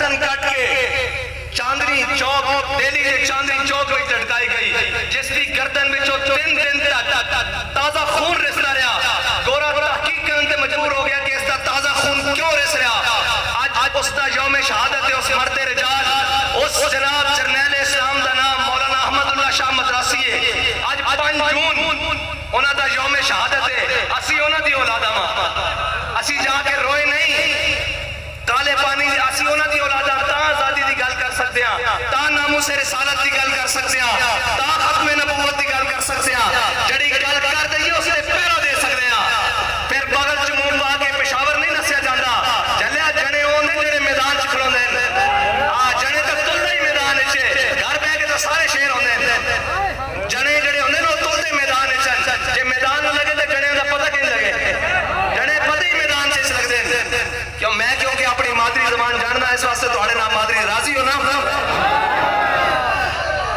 گردن کٹ کے چاندنی چوک دہلی کے چاندنی چوک میں لٹکائی گئی، جس کی گردن میں 3 دن تک تازہ خون رستا رہا۔ گورا تحقیق کرنے مجبور ہو گیا کہ اس کا تازہ خون کیوں رس رہا۔ آج اس کا یوم شہادت ہے، اس مرد رجال، اس جناب جرنیل اسلام دا نام مولانا احمد اللہ شاہ مدراسی ہے۔ آج 5 جون انہاں دا یوم شہادت ہے، اسی انہاں دی اولاداں ماں، اسی جا کے روئے نہیں کالے پانی، اسی انہاں دی اولاداں تا آزادی دی گل کر سکتے ہیں، تا ناموس رسالت دی گل کر سکتے ہیں، تا ختم نبوت دی گل کر سکتے ہیں، جڑی گل کر دئیے اس نے پیرا دے سکتے ہیں۔ پھر بغل جمہور پا کے پشاور نہیں نسیا جاندہ، جلیا جنے ہوندے جڑے میدان چ کھلوندے ہیں، جنے تے تلدے ہی میدان وچ، گھر بہ کے تو سارے شہر ہوندے ہیں، جنے جڑے ہوندے نے تلدے میدان وچ، جے میدان نوں لگے تے جنے دا پتہ کہیں لگے، جنے پتہ ہی میدان وچ لگدے ہیں۔ کیوں میں کیونکہ اپنی مادری زبان جاننا اس واسطے تہاڈے نام مادری راضی ہو نا،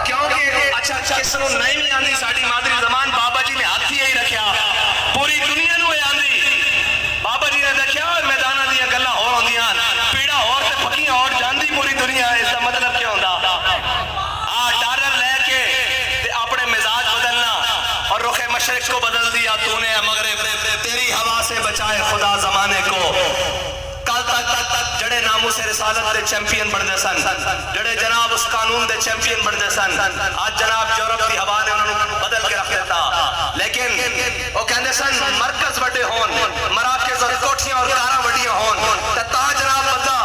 کیونکہ اچھا کس نوں نہیں آندی ساڈی مادری زبان، بابا جی نے ہاتھ ہی رکھیا، پوری دنیا نوں اے آندی، بابا جی نے دیکھیا میداناں دیاں گلاں ہور ہوندیاں، پیڑا ہور تے پھکیاں ہور جاندی پوری دنیا، اس دا مطلب کیا ہوندا؟ ڈالر لے کے تے اپنے مزاج بدلنا اور رخ مشرق کو بدل دیا تو نے مغرب، تیری ہوا سے بچائے خدا زمانے کو۔ کل تک جڑے ناموس رسالت دے چیمپئن بنتے سن، جڑے جناب اس قانون دے چیمپئن بنتے سن، آج جناب یورپ دی ہوا نے انہوں نے بدل کے رکھ دیتا۔ لیکن وہ کہندے سن مرکز وڈے ہون، مراکز اور کوٹھیاں اور کاراں وڈیاں ہون، تا جناب بندہ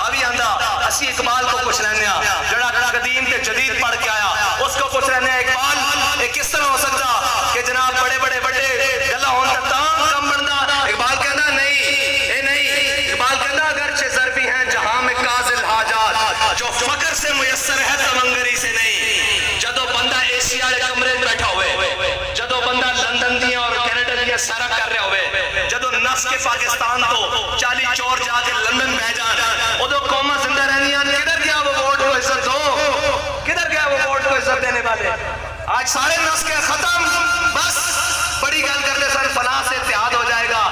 آوی آندا اسی اقبال کو پوچھ لینے ہیں، جڑا قدیم تے جدید پڑھ کے آیا، اس کو پوچھ لینے ہیں اقبال ایک کس طرح ہو سکتا کہ جناب بڑے گلا ہون تا کم بندا؟ اقبال کہندا نہیں، اے نہیں، اقبال کہندا اگرچہ ضربی ہیں جہاں میں کاذل حاجات، جو فقر سے میسر ہے تمنگری سے نہیں۔ جدو بندہ ایشیا والے کمرے بیٹھا ہوئے، جدو بندہ لندن دیاں اور کینیڈا دیاں سارا کر رہے ہوئے، جدو نس کے پاکستان تو 40 چور جا کے لندن بہ جان، ادو قوماں زندہ رہنیاں، کدھر گیا وہ ووٹ کو عزت دو، کدھر گیا وہ ووٹ کو عزت دینے والے؟ آج سارے نس کے ختم، بس بڑی گل کرتے سن فلاں سے اتحاد ہو جائے گا،